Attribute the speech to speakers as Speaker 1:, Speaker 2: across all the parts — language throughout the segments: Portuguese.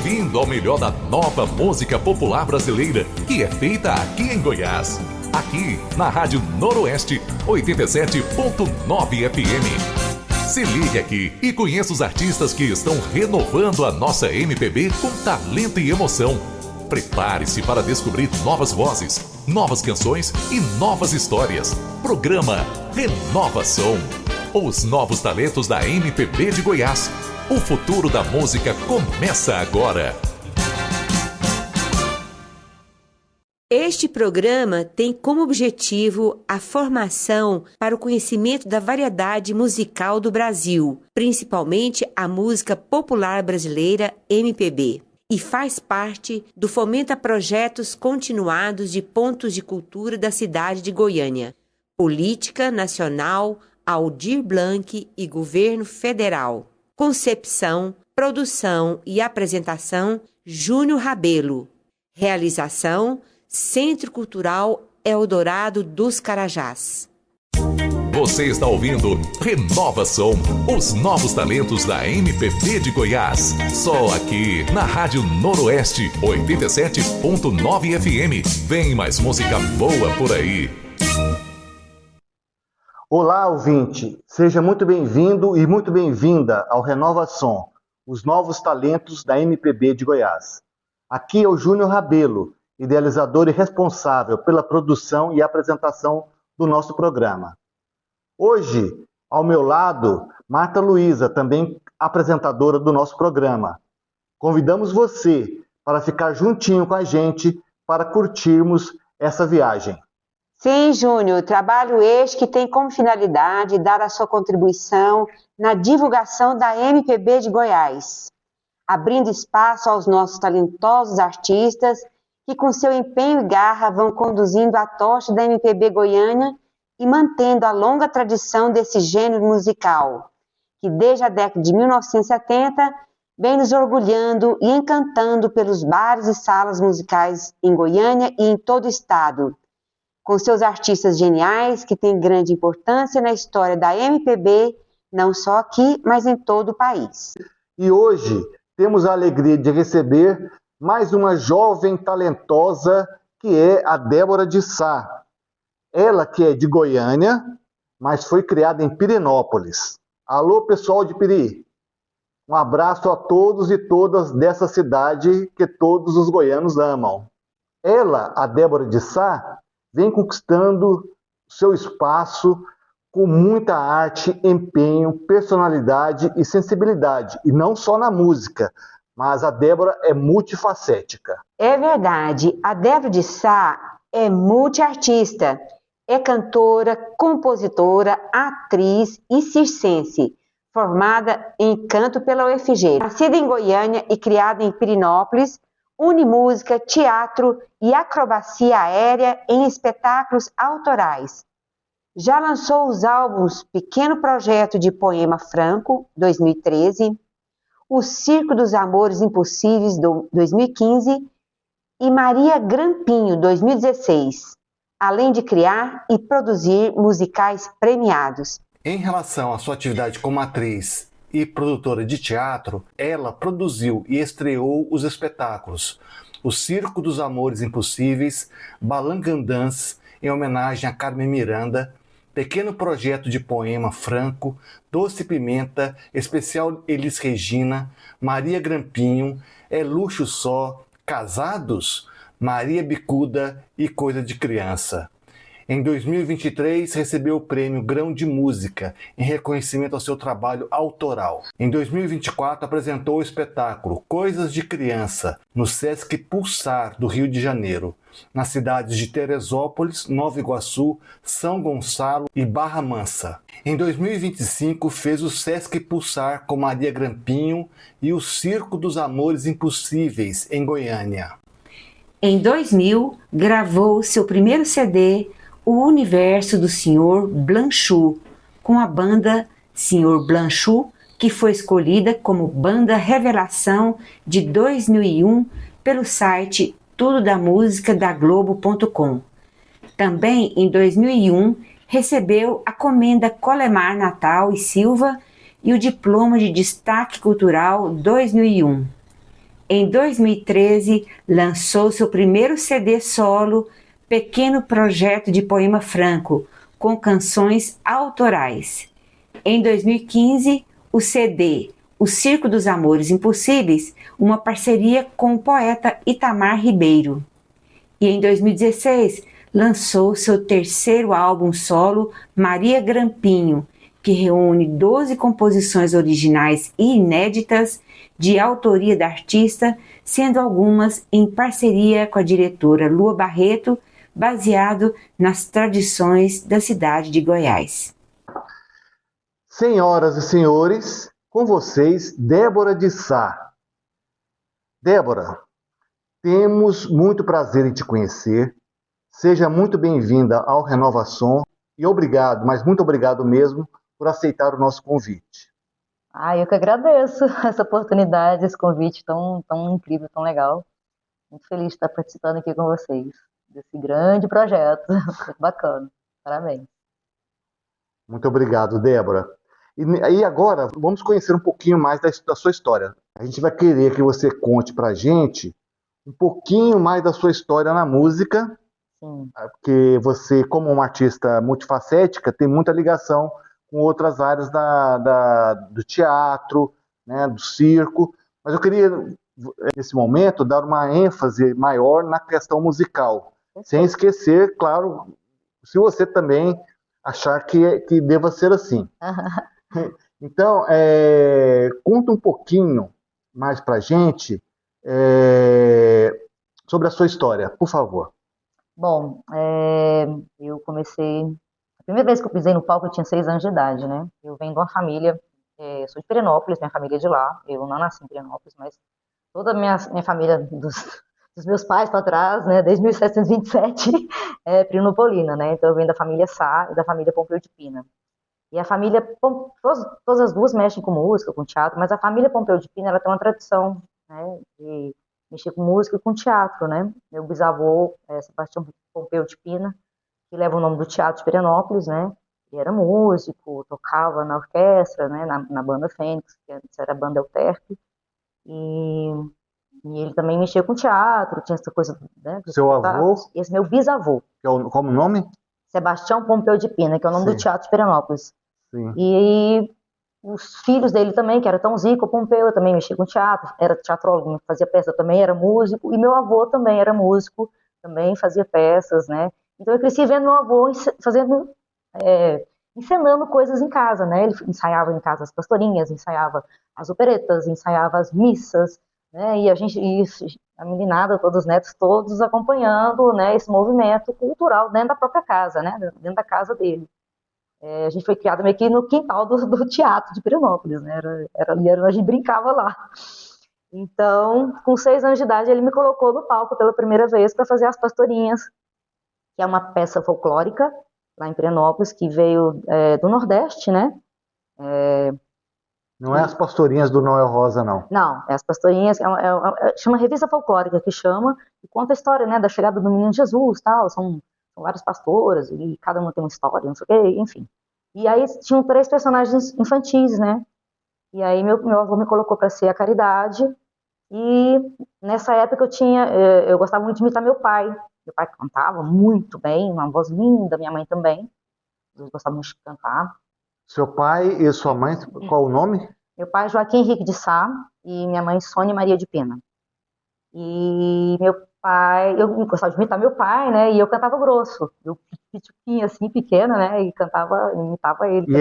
Speaker 1: Bem-vindo ao melhor da nova música popular brasileira, que é feita aqui em Goiás. Aqui, na Rádio Noroeste, 87.9 FM. Se ligue aqui e conheça os artistas que estão renovando a nossa MPB com talento e emoção. Prepare-se para descobrir novas vozes, novas canções e novas histórias. Programa Renova Som. Os novos talentos da MPB de Goiás. O futuro da música começa agora.
Speaker 2: Este programa tem como objetivo a formação para o conhecimento da variedade musical do Brasil, principalmente a música popular brasileira MPB, e faz parte do Fomenta Projetos Continuados de Pontos de Cultura da cidade de Goiânia, Política Nacional Aldir Blanc e Governo Federal. Concepção, produção e apresentação, Júnior Rabelo. Realização, Centro Cultural Eldorado dos Carajás.
Speaker 1: Você está ouvindo Renova Som, os novos talentos da MPB de Goiás. Só aqui, na Rádio Noroeste, 87.9 FM. Vem mais música boa por aí.
Speaker 3: Olá, ouvinte! Seja muito bem-vindo e muito bem-vinda ao Renova Som, os novos talentos da MPB de Goiás. Aqui é o Júnior Rabelo, idealizador e responsável pela produção e apresentação do nosso programa. Hoje, ao meu lado, Marta Luiza, também apresentadora do nosso programa. Convidamos você para ficar juntinho com a gente para curtirmos essa viagem.
Speaker 4: Sim, Júnior, trabalho este que tem como finalidade dar a sua contribuição na divulgação da MPB de Goiás, abrindo espaço aos nossos talentosos artistas que com seu empenho e garra vão conduzindo a tocha da MPB goiana e mantendo a longa tradição desse gênero musical, que desde a década de 1970 vem nos orgulhando e encantando pelos bares e salas musicais em Goiânia e em todo o estado, com seus artistas geniais que têm grande importância na história da MPB, não só aqui, mas em todo o país.
Speaker 3: E hoje temos a alegria de receber mais uma jovem talentosa, que é a Débora de Sá. Ela que é de Goiânia, mas foi criada em Pirenópolis. Alô, pessoal de Piri! Um abraço a todos e todas dessa cidade que todos os goianos amam. Ela, a Débora de Sá, vem conquistando seu espaço com muita arte, empenho, personalidade e sensibilidade. E não só na música, mas a Débora é multifacética.
Speaker 4: É verdade, a Débora de Sá é multiartista. É cantora, compositora, atriz e circense, formada em canto pela UFG. Nascida em Goiânia e criada em Pirenópolis, une música, teatro e acrobacia aérea em espetáculos autorais. Já lançou os álbuns Pequeno Projeto de Poema Franco, 2013, O Circo dos Amores Impossíveis, 2015, e Maria Grampinho, 2016, além de criar e produzir musicais premiados.
Speaker 5: Em relação à sua atividade como atriz e produtora de teatro, ela produziu e estreou os espetáculos O Circo dos Amores Impossíveis, Balangandãs, em homenagem a Carmen Miranda, Pequeno Projeto de Poema Franco, Doce Pimenta, Especial Elis Regina, Maria Grampinho, É Luxo Só, Casados, Maria Bicuda e Coisa de Criança. Em 2023, recebeu o prêmio Grão de Música, em reconhecimento ao seu trabalho autoral. Em 2024, apresentou o espetáculo Coisas de Criança, no Sesc Pulsar, do Rio de Janeiro, nas cidades de Teresópolis, Nova Iguaçu, São Gonçalo e Barra Mansa. Em 2025, fez o Sesc Pulsar com Maria Grampinho e o Circo dos Amores Impossíveis, em Goiânia.
Speaker 2: Em 2000, gravou seu primeiro CD, O Universo do Sr. Blanchot, com a banda Sr. Blanchot, que foi escolhida como Banda Revelação de 2001 pelo site tudodamusicadaglobo.com. Também em 2001, recebeu a Comenda Colemar Natal e Silva e o Diploma de Destaque Cultural 2001. Em 2013, lançou seu primeiro CD solo, Pequeno Projeto de Poema Franco, com canções autorais. Em 2015, o CD O Circo dos Amores Impossíveis, uma parceria com o poeta Itamar Ribeiro. E em 2016, lançou seu terceiro álbum solo, Maria Grampinho, que reúne 12 composições originais e inéditas de autoria da artista, sendo algumas em parceria com a diretora Lua Barreto, baseado nas tradições da cidade de Goiás.
Speaker 3: Senhoras e senhores, com vocês, Débora de Sá. Débora, temos muito prazer em te conhecer. Seja muito bem-vinda ao Renovação e obrigado, mas muito obrigado mesmo, por aceitar o nosso convite.
Speaker 6: Eu que agradeço essa oportunidade, esse convite tão incrível, tão legal. Muito feliz de estar participando aqui com vocês, desse grande projeto. Bacana, parabéns.
Speaker 3: Muito obrigado, Débora. E agora, vamos conhecer um pouquinho mais da sua história. A gente vai querer que você conte pra gente um pouquinho mais da sua história na música,
Speaker 6: Sim.
Speaker 3: Porque você, como uma artista multifacética, tem muita ligação com outras áreas do teatro, né, do circo. Mas eu queria, nesse momento, dar uma ênfase maior na questão musical, sem esquecer, claro, se você também achar que deva ser assim. Então, conta um pouquinho mais pra gente sobre a sua história, por favor.
Speaker 6: Bom, eu comecei... A primeira vez que eu pisei no palco eu tinha 6 anos de idade, né? Eu venho de uma família, sou de Pirenópolis, minha família é de lá. Eu não nasci em Pirenópolis, mas toda a minha família, dos meus pais para trás, né? Desde 1727, é pirinopolina, né? Então eu venho da família Sá e da família Pompeu de Pina. E a família, todas as duas mexem com música, com teatro, mas a família Pompeu de Pina, ela tem uma tradição, né, de mexer com música e com teatro, né? Meu bisavô, Sebastião Pompeu de Pina, que leva o nome do Teatro de Pirenópolis, né? Ele era músico, tocava na orquestra, né, na banda Fênix, que antes era a banda Euterpe, e ele também mexia com teatro, tinha essa coisa, né?
Speaker 3: Seu avô?
Speaker 6: Esse meu bisavô.
Speaker 3: Como o nome?
Speaker 6: Sebastião Pompeu de Pina, que é o nome do Teatro de Pirenópolis.
Speaker 3: Sim.
Speaker 6: E os filhos dele também, que era Tão Zico, Pompeu, também mexia com teatro, era teatrólogo, fazia peça também, era músico, e meu avô também era músico, também fazia peças, né? Então eu cresci vendo meu avô encenando coisas em casa, né? Ele ensaiava em casa as pastorinhas, ensaiava as operetas, ensaiava as missas, né? E a meninada, todos os netos, todos acompanhando, né, esse movimento cultural dentro da própria casa, né? Dentro da casa dele. A gente foi criado meio que no quintal do teatro de Pirenópolis, né? A gente brincava lá. Então, com 6 anos de idade, ele me colocou no palco pela primeira vez para fazer as pastorinhas, que é uma peça folclórica lá em Pirenópolis, que veio do Nordeste, né?
Speaker 3: Não é as pastorinhas do Noel Rosa, não.
Speaker 6: Não, é as pastorinhas, chama Revista Folclórica, que chama, e conta a história, né, da chegada do Menino Jesus, tal, são várias pastoras, e cada uma tem uma história, não sei o quê, enfim. E aí tinham 3 personagens infantis, né? E aí meu avô me colocou para ser a Caridade, e nessa época eu gostava muito de imitar meu pai. Meu pai cantava muito bem, uma voz linda, minha mãe também. Eles gostavam muito de cantar.
Speaker 3: Seu pai e sua mãe, qual o nome?
Speaker 6: Meu pai é Joaquim Henrique de Sá e minha mãe Sônia Maria de Pena. E meu pai, eu gostava de imitar meu pai, né? E eu cantava grosso. Eu pituquinha assim, pequena, né? E imitava ele.
Speaker 3: E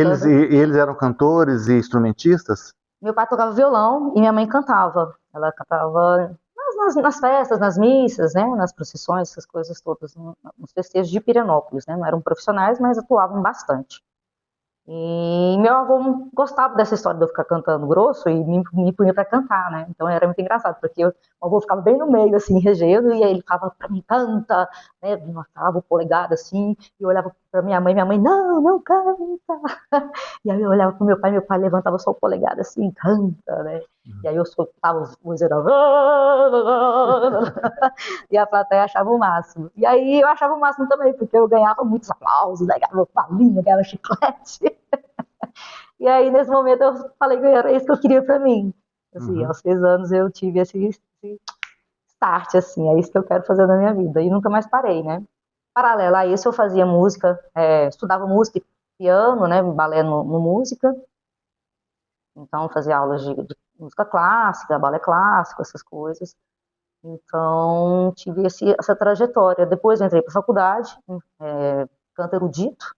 Speaker 3: eles eram cantores e instrumentistas?
Speaker 6: Meu pai tocava violão e minha mãe cantava. Ela cantava nas festas, nas missas, né? Nas procissões, essas coisas todas, nos festejos de Pirenópolis, né? Não eram profissionais, mas atuavam bastante. E meu avô gostava dessa história de eu ficar cantando grosso e me punha para cantar, né? Então era muito engraçado, porque o avô ficava bem no meio, assim, regendo, e aí ele falava para mim, canta, né? Mostrava o polegar, assim, e eu olhava para minha mãe, não canta. E aí eu olhava para meu pai levantava só o polegar, assim, canta, né? E aí eu soltava os vozeirão, e a plateia achava o máximo. E aí eu achava o máximo também, porque eu ganhava muitos aplausos, ganhava balinha, ganhava chiclete. E aí nesse momento eu falei que era isso que eu queria pra mim. Assim, aos 6 anos eu tive esse start, assim, é isso que eu quero fazer na minha vida. E nunca mais parei, né? Paralelo a isso, eu fazia música, estudava música e piano, né? Balé no música. Então, fazia aulas de música clássica, balé clássico, essas coisas. Então, tive essa trajetória. Depois eu entrei para a faculdade, canto erudito,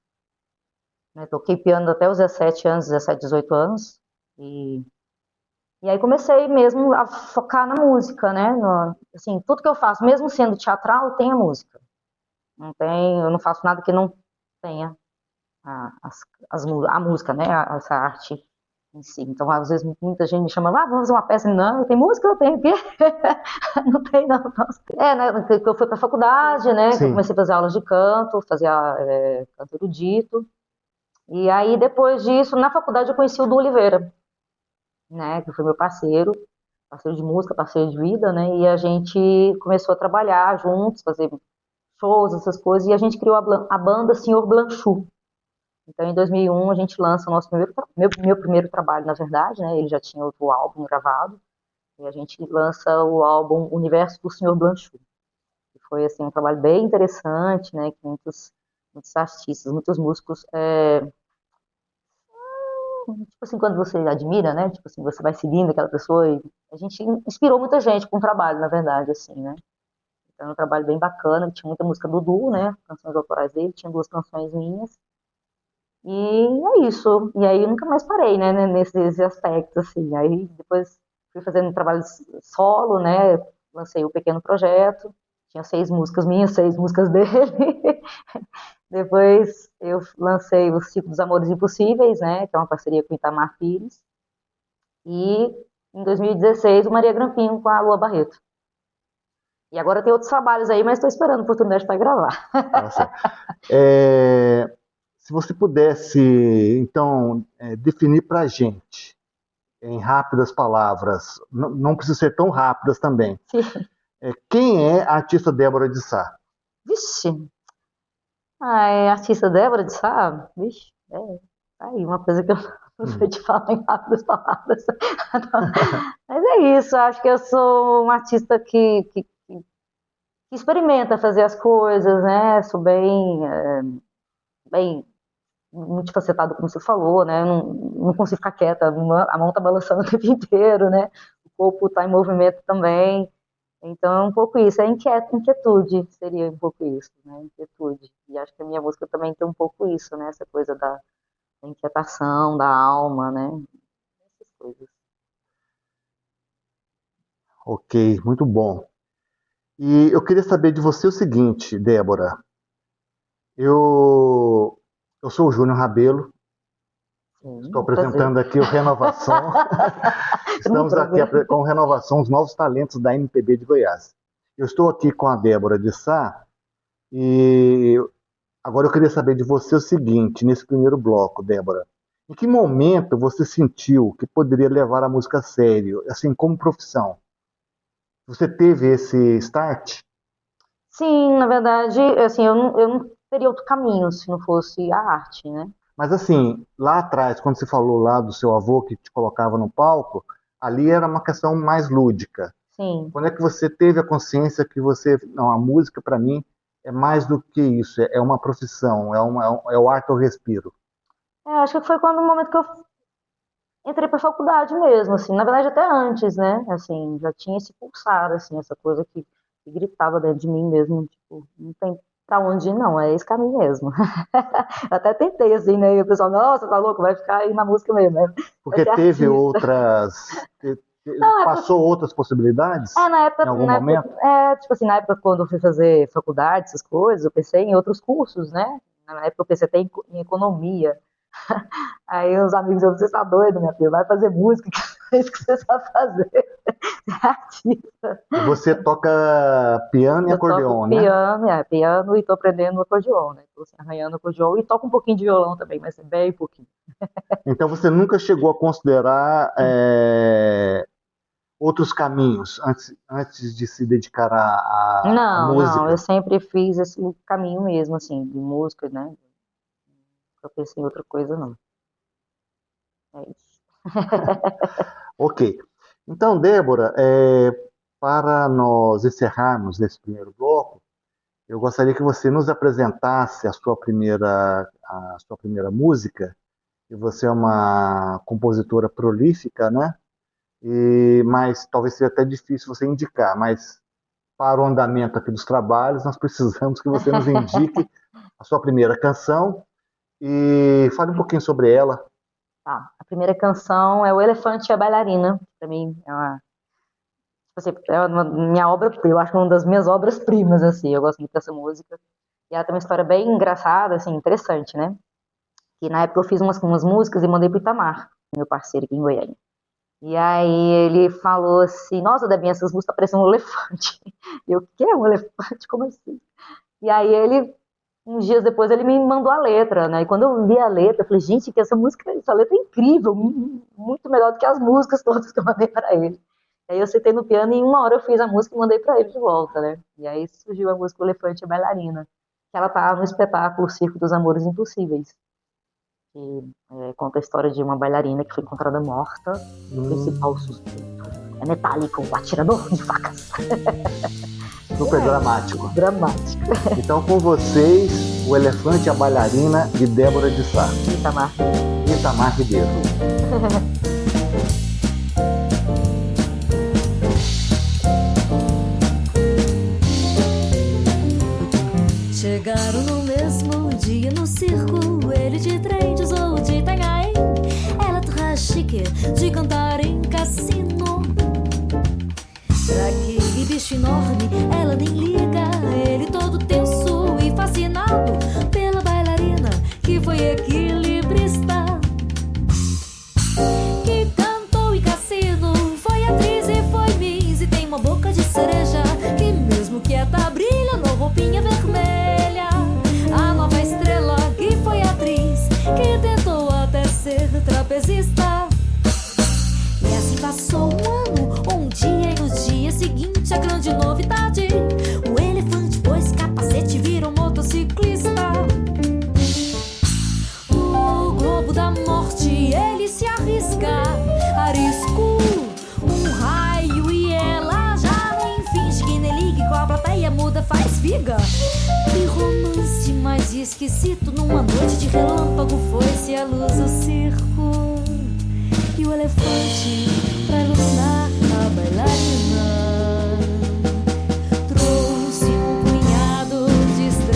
Speaker 6: né? Toquei piano até os 17 anos, 17, 18 anos. E aí comecei mesmo a focar na música, né? Assim, tudo que eu faço, mesmo sendo teatral, tem a música. Eu não faço nada que não tenha a música, né? Essa arte em si. Então, às vezes, muita gente me chama, vamos fazer uma peça. Não, tem música? Eu tenho o quê? Não tem, não. Né? Que eu fui para a faculdade, né? Que eu comecei a fazer aulas de canto, fazia canto erudito. E aí, depois disso, na faculdade, eu conheci o Du Oliveira, né? Que foi meu parceiro de música, parceiro de vida, né? E a gente começou a trabalhar juntos, fazer shows, essas coisas, e a gente criou a banda Senhor Blanchot. Então, em 2001, a gente lança o nosso meu primeiro trabalho, na verdade, né? Ele já tinha outro álbum gravado, e a gente lança o álbum Universo do Senhor Blanchot. E foi, assim, um trabalho bem interessante, né? Que muitos artistas, muitos músicos, tipo assim, quando você admira, né? Tipo assim, você vai seguindo aquela pessoa, e a gente inspirou muita gente com o trabalho, na verdade, assim, né? Então, é um trabalho bem bacana, tinha muita música do Du, né? Canções autorais dele, tinha 2 canções minhas. E é isso. E aí eu nunca mais parei, né, nesses aspectos, assim. Aí depois fui fazendo um trabalho solo, né? Lancei o Pequeno Projeto. Tinha 6 músicas minhas, 6 músicas dele. Depois eu lancei o Ciclo dos Amores Impossíveis, né? Que é uma parceria com o Itamar Pires. E em 2016 o Maria Grampinho com a Lua Barreto. E agora tem outros trabalhos aí, mas estou esperando a oportunidade para gravar.
Speaker 3: Nossa. Se você pudesse, então, definir para a gente, em rápidas palavras, não precisa ser tão rápidas também, quem é a artista Débora de Sá?
Speaker 6: Vixe, artista Débora de Sá? Vixe, tá aí uma coisa que eu não sei te falar em rápidas palavras. Mas é isso, acho que eu sou uma artista que experimenta fazer as coisas, né? Sou bem multifacetado, como você falou, né? Não consigo ficar quieta, a mão tá balançando o tempo inteiro, né? O corpo tá em movimento também. Então é um pouco isso, inquietude seria um pouco isso, né? Inquietude. E acho que a minha música também tem um pouco isso, né? Essa coisa da inquietação, da alma, né? Essas coisas.
Speaker 3: Ok, muito bom. E eu queria saber de você o seguinte, Débora. Eu sou o Júnior Rabelo. Estou apresentando aqui o Renovação. Estamos aqui com o Renovação, os novos talentos da MPB de Goiás. Eu estou aqui com a Débora de Sá e agora eu queria saber de você o seguinte, nesse primeiro bloco, Débora. Em que momento você sentiu que poderia levar a música a sério, assim, como profissão? Você teve esse start?
Speaker 6: Sim, na verdade, assim, eu não teria outro caminho se não fosse a arte, né?
Speaker 3: Mas assim, lá atrás, quando você falou lá do seu avô que te colocava no palco, ali era uma questão mais lúdica.
Speaker 6: Sim.
Speaker 3: Quando é que você teve a consciência que não, a música para mim é mais do que isso, é uma profissão, é o ar que eu respiro?
Speaker 6: Acho que foi quando o momento que eu entrei para a faculdade mesmo, assim, na verdade até antes, né? Assim, já tinha esse pulsar, assim, essa coisa que gritava dentro de mim mesmo, tipo, não tem pra onde ir, não, é esse caminho mesmo. Até tentei, assim, né? E o pessoal, nossa, tá louco, vai ficar aí na música mesmo, né?
Speaker 3: Porque teve outras. Passou outras possibilidades?
Speaker 6: Na época,
Speaker 3: em algum momento?
Speaker 6: tipo assim, na época quando eu fui fazer faculdade, essas coisas, eu pensei em outros cursos, né? Na época eu pensei até em economia. Aí os amigos disseram, você tá doido, minha filha, vai fazer música, que é isso que você sabe fazer. Você é artista.
Speaker 3: E você toca piano e acordeon, né?
Speaker 6: Piano e tô aprendendo acordeon, né? Tô assim, arranhando acordeon e toco um pouquinho de violão também, mas é bem pouquinho.
Speaker 3: Então você nunca chegou a considerar outros caminhos antes de se dedicar à música?
Speaker 6: Não, eu sempre fiz esse caminho mesmo, assim, de música, né? Eu pensei em outra coisa, não. É isso.
Speaker 3: Ok. Então, Débora, para nós encerrarmos esse primeiro bloco, eu gostaria que você nos apresentasse a sua primeira música. E você é uma compositora prolífica, né? Mas talvez seja até difícil você indicar, mas para o andamento aqui dos trabalhos, nós precisamos que você nos indique a sua primeira canção e fale um pouquinho sobre ela.
Speaker 6: Tá. A primeira canção é O Elefante e a Bailarina. Pra mim minha obra, eu acho que é uma das minhas obras-primas, assim. Eu gosto muito dessa música. E ela tem uma história bem engraçada, assim, interessante, né? Que na época eu fiz umas músicas e mandei pro Itamar, meu parceiro aqui em Goiânia. E aí ele falou assim, nossa, Debinha, essas músicas estão parecendo um elefante. E eu, o que é um elefante? Como assim? E aí uns dias depois, ele me mandou a letra, né? E quando eu li a letra, eu falei, gente, que essa letra é incrível, muito melhor do que as músicas todas que eu mandei para ele. E aí eu sentei no piano e em uma hora eu fiz a música e mandei para ele de volta, né? E aí surgiu a música O Elefante e a Bailarina, que ela tá no espetáculo Circo dos Amores Impossíveis, que conta a história de uma bailarina que foi encontrada morta e o principal suspeito é metálico, o atirador de facas.
Speaker 3: Super dramático.
Speaker 6: Dramático.
Speaker 3: Então, com vocês, O Elefante e a Bailarina, de Débora de Sá. Itamar Ribeiro.
Speaker 7: Chegaram no mesmo dia no circo, ele de trem, ou de Itanhaém, ela toda chique de cantar em cassino. Pra aquele bicho enorme, ela nem liga, ele todo tenso e fascinado pela bailarina que foi equilibrista, que cantou em cassino, foi atriz e foi miss, e tem uma boca de cereja que mesmo quieta brilha no roupinha vermelha. A nova estrela que foi atriz, que tentou até ser trapezista. E assim passou um dia, e no dia seguinte a grande novidade: o elefante pôs capacete e virou motociclista. O globo da morte, ele se arrisca, arisco um raio e ela já nem finge que nem liga, com a plateia muda faz figa. Que romance mais esquisito, numa noite de relâmpago foi-se a luz do circo, e o elefante, pra iluminar a bailarina, trouxe um punhado de estrelas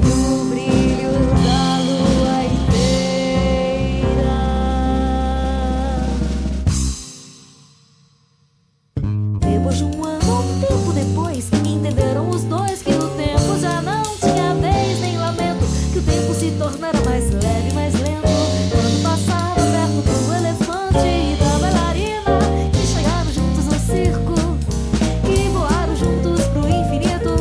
Speaker 7: e o brilho da lua inteira. Depois de um tempo depois, entenderam os dois que o tempo já não tinha vez nem lamento, que o tempo se tornara mais leve, mais lento, quando passava perto do elefante e da bailarina, que chegaram juntos no circo, que voaram juntos pro infinito,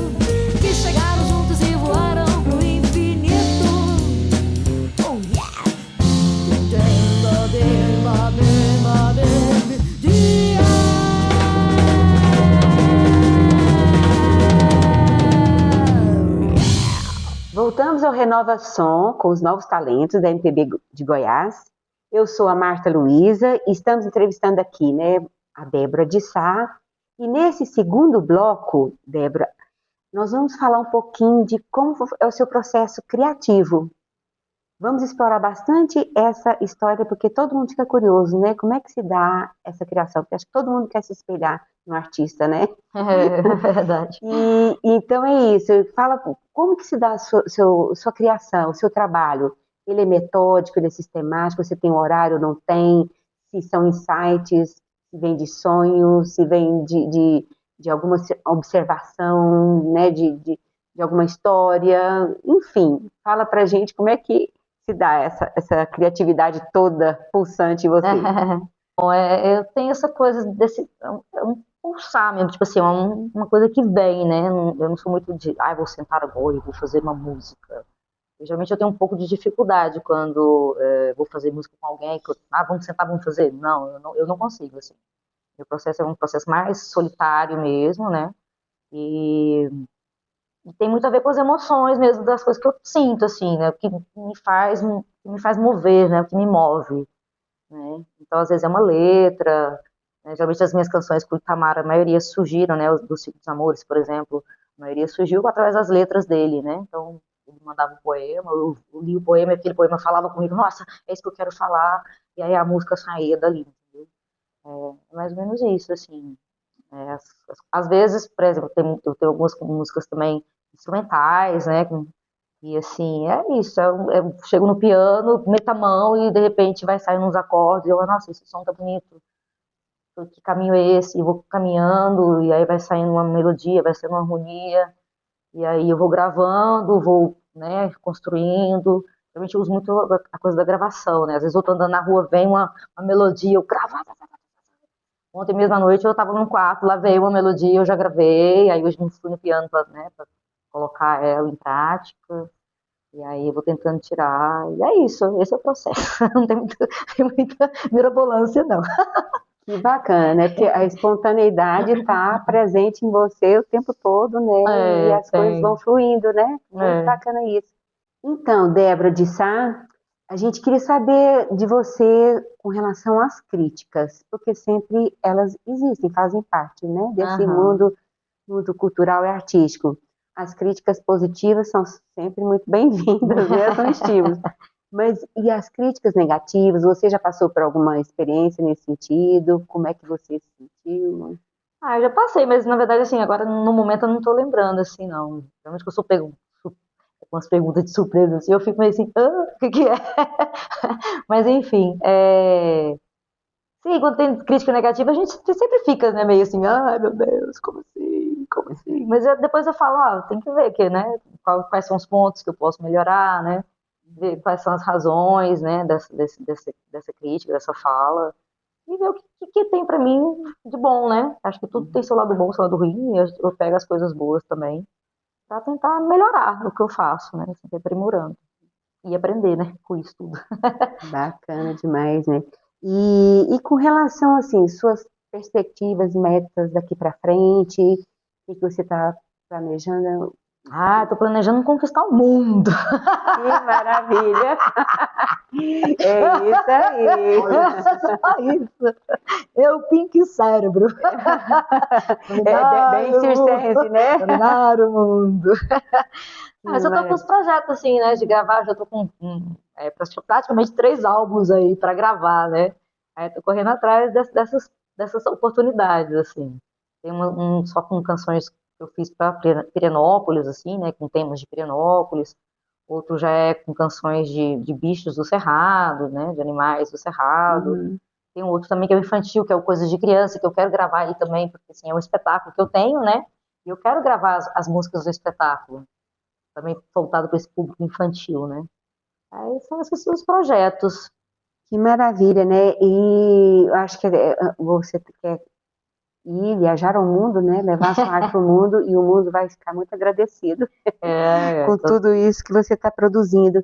Speaker 7: que chegaram juntos e voaram pro infinito. Oh yeah!
Speaker 4: Voltamos ao Renova Som com os novos talentos da MPB de Goiás. Eu sou a Marta Luiza e estamos entrevistando aqui, né, a Débora de Sá. E nesse segundo bloco, Débora, nós vamos falar um pouquinho de como é o seu processo criativo. Vamos explorar bastante essa história, porque todo mundo fica curioso, né? Como é que se dá essa criação? Porque acho que todo mundo quer se espelhar no artista, né?
Speaker 6: É verdade.
Speaker 4: E então é isso. Fala como que se dá a sua criação, o seu trabalho. Ele é metódico, ele é sistemático, você tem horário, não tem? Se são insights, se vem de sonhos, se vem de alguma observação, né? De alguma história. Enfim, fala pra gente como é que se dá essa criatividade toda pulsante em você.
Speaker 6: Bom, eu tenho essa coisa desse um pulsar mesmo, tipo assim, uma coisa que vem, né? Eu não sou muito de, vou sentar agora e vou fazer uma música. Geralmente eu tenho um pouco de dificuldade quando vou fazer música com alguém, vamos sentar, vamos fazer. Não, eu não consigo, assim. Meu processo é um processo mais solitário mesmo, né? E tem muito a ver com as emoções mesmo, das coisas que eu sinto, assim, né? O que me faz mover, né? O que me move. né? Então, às vezes é uma letra, né? Geralmente as minhas canções com o Itamar, a maioria surgiram, né? Do Ciclo dos Amores, por exemplo, a maioria surgiu através das letras dele, né? Então, ele mandava um poema, eu li o poema, e aquele poema falava comigo, nossa, é isso que eu quero falar, e aí a música saía dali, entendeu? É mais ou menos isso, assim. Às vezes, por exemplo, eu tenho algumas músicas também instrumentais, né? E assim, é isso. Eu chego no piano, meto a mão e de repente vai saindo uns acordes. Eu, nossa, esse som tá bonito. Que caminho é esse? E vou caminhando, e aí vai saindo uma melodia, vai saindo uma harmonia. E aí eu vou gravando, vou, né, construindo. Realmente eu uso muito a coisa da gravação, né? Às vezes eu tô andando na rua, vem uma melodia, eu gravo. Ontem mesmo à noite eu estava num quarto, lá veio uma melodia, eu já gravei, aí hoje fui no piano para, né, colocar ela em prática, e aí eu vou tentando tirar, e é isso, esse é o processo. Não tem muita mirabolância, não.
Speaker 4: Que bacana, né? Porque a espontaneidade está presente em você o tempo todo, né? E as coisas vão fluindo, né? Muito bacana isso. Então, Débora de Sá, a gente queria saber de você com relação às críticas, porque sempre elas existem, fazem parte, né, desse mundo cultural e artístico. As críticas positivas são sempre muito bem-vindas, né, são estímulos. Mas e as críticas negativas, você já passou por alguma experiência nesse sentido? Como é que você se sentiu?
Speaker 6: Eu já passei, mas na verdade, assim, agora no momento eu não estou lembrando, assim, não. Realmente que eu sou pego com umas perguntas de surpresa, assim, eu fico meio assim, o que é? Mas enfim, sim, quando tem crítica negativa, a gente sempre fica, né, meio assim, ai meu Deus, como assim, como assim? Mas depois eu falo, tem que ver que, né, quais são os pontos que eu posso melhorar, né, ver quais são as razões, né, dessa crítica, dessa fala, e ver o que tem pra mim de bom, né? Acho que tudo tem seu lado bom, seu lado ruim, e eu pego as coisas boas também, pra tentar melhorar o que eu faço, né, sempre aprimorando. E aprender, né, com isso tudo.
Speaker 4: Bacana demais, né? E com relação, assim, suas perspectivas, metas daqui para frente, o que você está planejando?
Speaker 6: Tô planejando conquistar o mundo.
Speaker 4: Que maravilha! É isso aí!
Speaker 6: Só isso. Eu pink cérebro.
Speaker 4: Bem circense, né?
Speaker 6: Dominar o mundo. Mas eu tô com os projetos, assim, né, de gravar, já tô com praticamente 3 álbuns aí para gravar, né? Aí tô correndo atrás dessas oportunidades, assim. Tem um só com canções que eu fiz para Pirenópolis, assim, né, com temas de Pirenópolis. Outro já é com canções de bichos do Cerrado, né, de animais do Cerrado. Tem um outro também que é o infantil, que é o Coisas de Criança, que eu quero gravar aí também, porque assim, é um espetáculo que eu tenho, né? E eu quero gravar as músicas do espetáculo, também voltado para esse público infantil, né? Aí são esses os projetos.
Speaker 4: Que maravilha, né? E eu acho que você quer ir viajar ao mundo, né? Levar sua arte para o mundo e o mundo vai ficar muito agradecido com tudo isso que você está produzindo.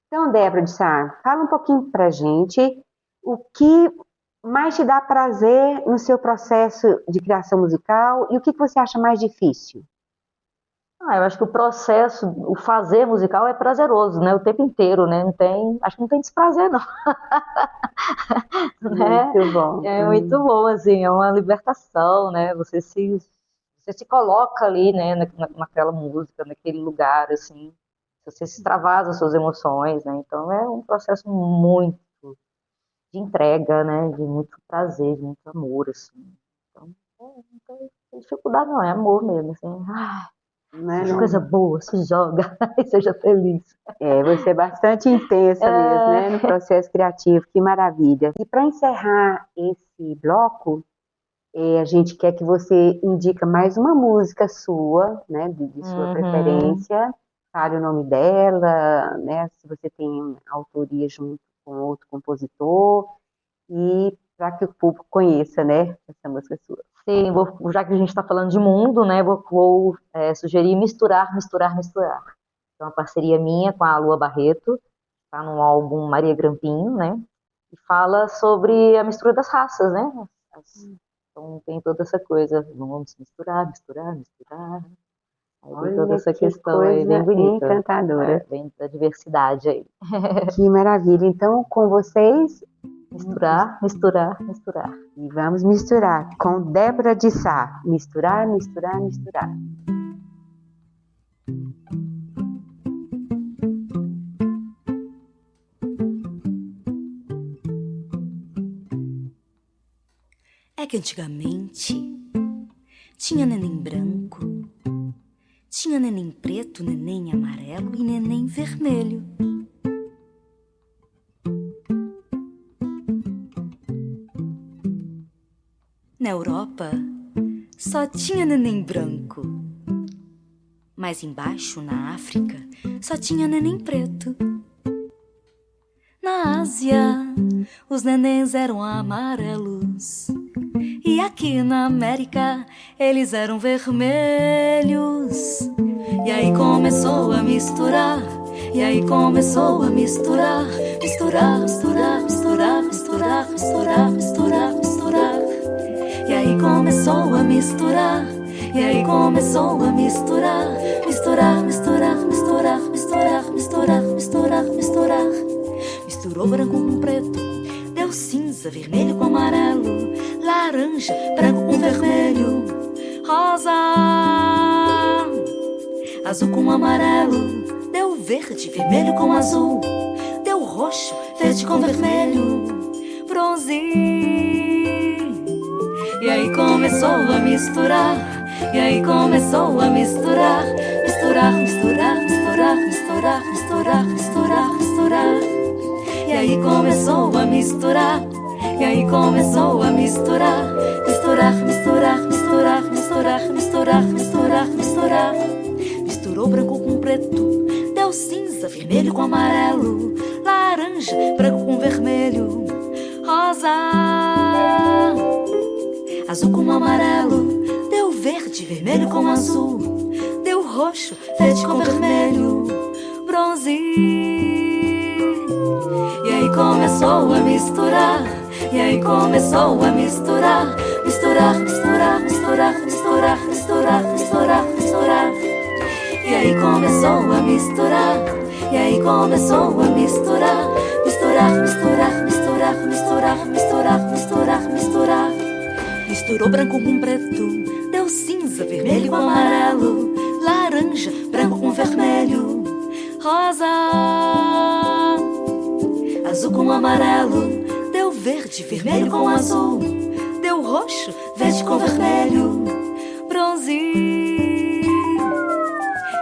Speaker 4: Então, Débora de Sá, fala um pouquinho para a gente o que mais te dá prazer no seu processo de criação musical e o que você acha mais difícil?
Speaker 6: Eu acho que o processo, o fazer musical é prazeroso, né? O tempo inteiro, né? Acho que não tem desprazer, não.
Speaker 4: Muito bom.
Speaker 6: É muito bom, assim, é uma libertação, né? Você se coloca ali, né? Naquela música, naquele lugar, assim. Você se extravasa as suas emoções, né? Então é um processo muito de entrega, né? De muito prazer, de muito amor, assim. Então, não tem dificuldade, não. É amor mesmo, assim. Coisa boa, se joga e seja feliz.
Speaker 4: Você é bastante intensa mesmo, né, no processo criativo, que maravilha. E para encerrar esse bloco, a gente quer que você indique mais uma música sua, né, de sua preferência, fale o nome dela, né, se você tem autoria junto com outro compositor, e para que o público conheça, né, essa música sua.
Speaker 6: Sim, já que a gente está falando de mundo, né, vou sugerir Misturar, Misturar, Misturar. É uma parceria minha com a Lua Barreto, está no álbum Maria Grampinho, né, e fala sobre a mistura das raças, né, então tem toda essa coisa, vamos misturar, misturar, misturar. Aí tem toda essa questão aí, bem bonita.
Speaker 4: Encantadora.
Speaker 6: Bem da diversidade aí.
Speaker 4: Que maravilha. Então, com vocês,
Speaker 6: Misturar, misturar, misturar.
Speaker 4: E vamos misturar com Débora de Sá. Misturar, misturar, misturar.
Speaker 7: É que antigamente tinha neném branco, tinha neném preto, neném amarelo e neném vermelho. Na Europa só tinha neném branco, mas embaixo, na África, só tinha neném preto. Na Ásia, os nenéns eram amarelos, e aqui na América eles eram vermelhos. E aí começou a misturar, e aí começou a misturar, misturar, misturar, misturar, misturar, misturar, misturar, misturar. E aí começou a misturar, e aí começou a misturar, misturar, misturar, misturar, misturar, misturar, misturar, misturar. Misturou branco com preto, deu cinza, vermelho com amarelo, laranja, branco com vermelho, rosa, azul com amarelo, deu verde, vermelho com azul, deu roxo, verde com vermelho, bronze. E aí começou a misturar, e aí começou a misturar, misturar, misturar, misturar, misturar, misturar, misturar, misturar. E aí começou a misturar, e aí começou a misturar, misturar, misturar, misturar, misturar, misturar, misturar, misturar. Misturou branco com preto, deu cinza, vermelho com amarelo, laranja, branco com vermelho, rosa, azul com amarelo, deu verde, vermelho com azul, deu roxo, verde com vermelho, bronze. E aí começou a misturar, e aí começou a misturar, misturar, misturar, misturar, misturar, misturar, misturar, misturar. E aí começou a misturar, e aí começou a misturar, misturar, misturar, misturar, misturar, misturar, misturar, misturar. Misturou branco com preto, deu cinza, vermelho com amarelo, laranja, branco com vermelho, rosa, azul com amarelo, deu verde, vermelho com azul, deu roxo, verde com vermelho, bronze.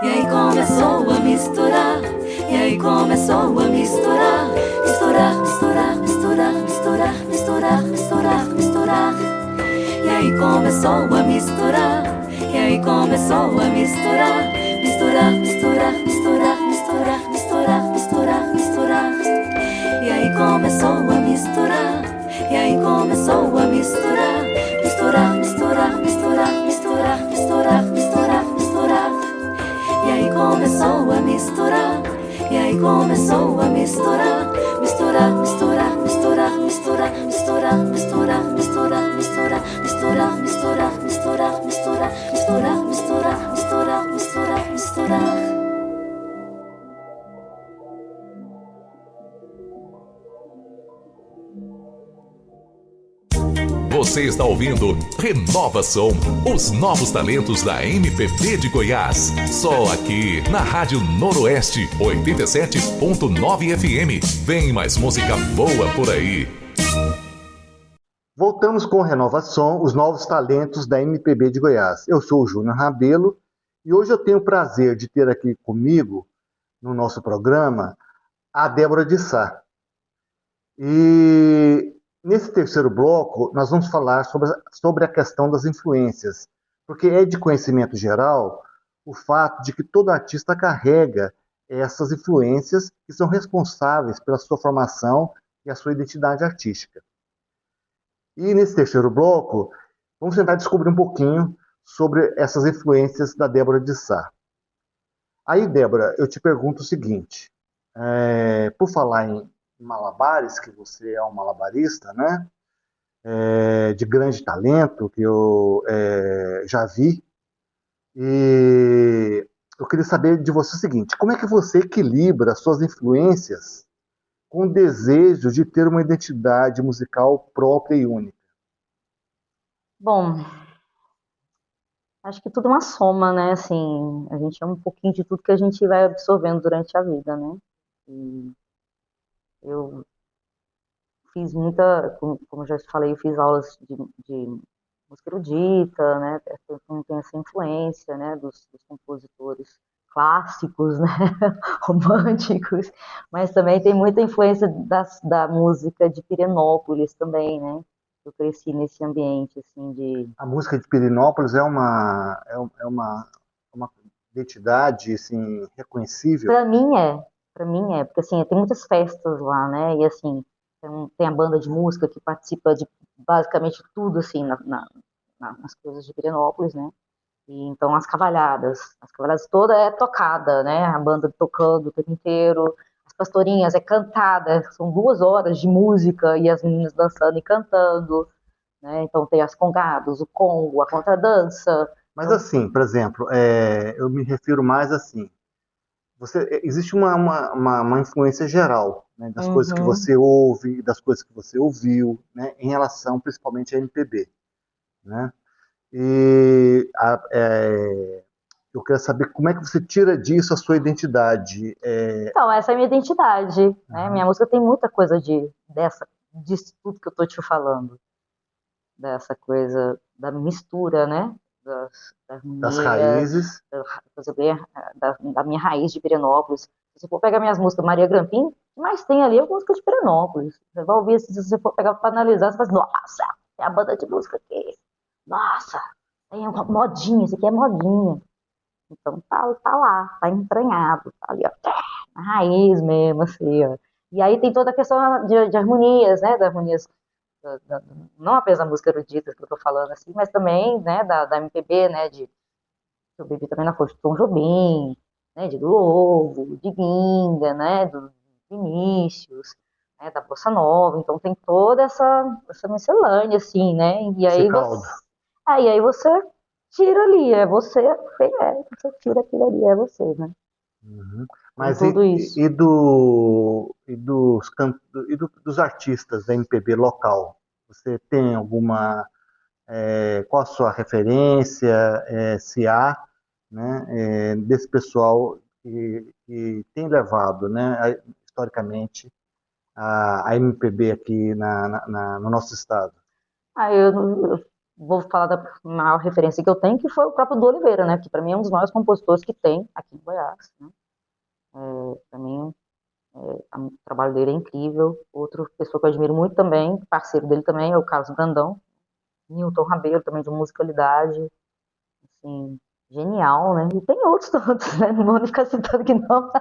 Speaker 7: E aí começou a misturar, e aí começou a misturar, misturar, misturar, misturar, misturar, misturar, misturar, misturar. E aí começou a misturar, e aí começou a misturar, misturar, misturar, misturar, misturar, misturar, misturar, misturar. E aí começou a misturar, e aí começou a misturar, misturar, misturar, misturar, misturar, misturar, misturar, misturar. E aí começou a misturar, e aí começou a misturar, misturar, misturar, misturar, misturar, misturar, misturar, misturar, misturar, misturar, misturar, misturar, misturar, misturar, misturar, misturar, misturar, misturar.
Speaker 1: Você está ouvindo Renova Som, os novos talentos da MPB de Goiás. Só aqui na Rádio Noroeste 87.9 FM. Vem mais música boa por aí.
Speaker 3: Voltamos com Renova Som, os novos talentos da MPB de Goiás. Eu sou o Júnior Rabelo e hoje eu tenho o prazer de ter aqui comigo, no nosso programa, a Débora de Sá. E nesse terceiro bloco, nós vamos falar sobre a questão das influências, porque é de conhecimento geral o fato de que todo artista carrega essas influências que são responsáveis pela sua formação e a sua identidade artística. E nesse terceiro bloco, vamos tentar descobrir um pouquinho sobre essas influências da Débora de Sá. Aí, Débora, eu te pergunto o seguinte, por falar em malabares, que você é um malabarista, né? De grande talento, que eu já vi. E eu queria saber de você o seguinte, como é que você equilibra as suas influências com o desejo de ter uma identidade musical própria e única?
Speaker 6: Bom, acho que tudo é uma soma, né? Assim, a gente é um pouquinho de tudo que a gente vai absorvendo durante a vida, né? E eu fiz muita, como eu já te falei, eu fiz aulas de música erudita, né? Tem essa influência, né? Dos compositores clássicos, né? Românticos, mas também tem muita influência da música de Pirenópolis também, né? Eu cresci nesse ambiente, assim, de...
Speaker 3: A música de Pirenópolis é uma identidade assim, reconhecível?
Speaker 6: Para mim é, porque assim, tem muitas festas lá, né? E assim, tem a banda de música que participa de basicamente tudo, assim, nas coisas de Pirenópolis, né? E então as cavalhadas toda é tocada, né? A banda tocando o tempo inteiro, as pastorinhas é cantada, são 2 horas de música e as meninas dançando e cantando, né? Então tem as congados, o congo, a contradança.
Speaker 3: Mas
Speaker 6: Então,
Speaker 3: assim, por exemplo, eu me refiro mais assim, existe uma influência geral, né, das coisas que
Speaker 6: uhum.
Speaker 3: você ouve, das coisas que você ouviu, né, em relação principalmente à MPB, né? E eu quero saber como é que você tira disso a sua identidade.
Speaker 6: Então, essa é a minha identidade, né?
Speaker 3: Aham.
Speaker 6: Minha música tem muita coisa disso tudo que eu tô te falando, dessa coisa da mistura, né? Das
Speaker 3: Das
Speaker 6: harmonias,
Speaker 3: raízes.
Speaker 6: por exemplo, da minha raiz de Pirenópolis. Se você for pegar minhas músicas Maria Grampim, o que mais tem ali é música de Pirenópolis. Você vai ouvir, se você for pegar para analisar, você vai dizer, nossa, é a banda de música aqui. Nossa, tem uma modinha, isso aqui é modinha. Então tá lá, tá entranhado, tá ali, ó, na raiz mesmo, assim, ó. E aí tem toda a questão de harmonias, né? De harmonias, não apenas da música erudita que eu tô falando assim, mas também, né, da MPB, né? Eu bebi também na fonte do Tom Jobim, né? De Lobo, de Ginga, né? Do Vinícius, né? Da Bossa Nova. Então tem toda essa miscelânea, assim, né? E
Speaker 3: Esse
Speaker 6: aí
Speaker 3: caldo.
Speaker 6: aí você tira ali, você tira aquilo ali, é você, né?
Speaker 3: Uhum.
Speaker 6: Com
Speaker 3: Mas
Speaker 6: tudo isso.
Speaker 3: dos artistas da MPB local? Você tem alguma, qual a sua referência, se há, né, desse pessoal que tem levado, né, historicamente a MPB aqui no nosso estado?
Speaker 6: Aí eu vou falar da maior referência que eu tenho, que foi o próprio Du Oliveira, né? Que para mim é um dos maiores compositores que tem aqui em Goiás, né? Para mim, o trabalho dele é incrível. Outra pessoa que eu admiro muito também, parceiro dele também, é o Carlos Brandão. Newton Rabelo, também de musicalidade, assim, genial, né? E tem outros todos, né? Não vou nem ficar citando que não.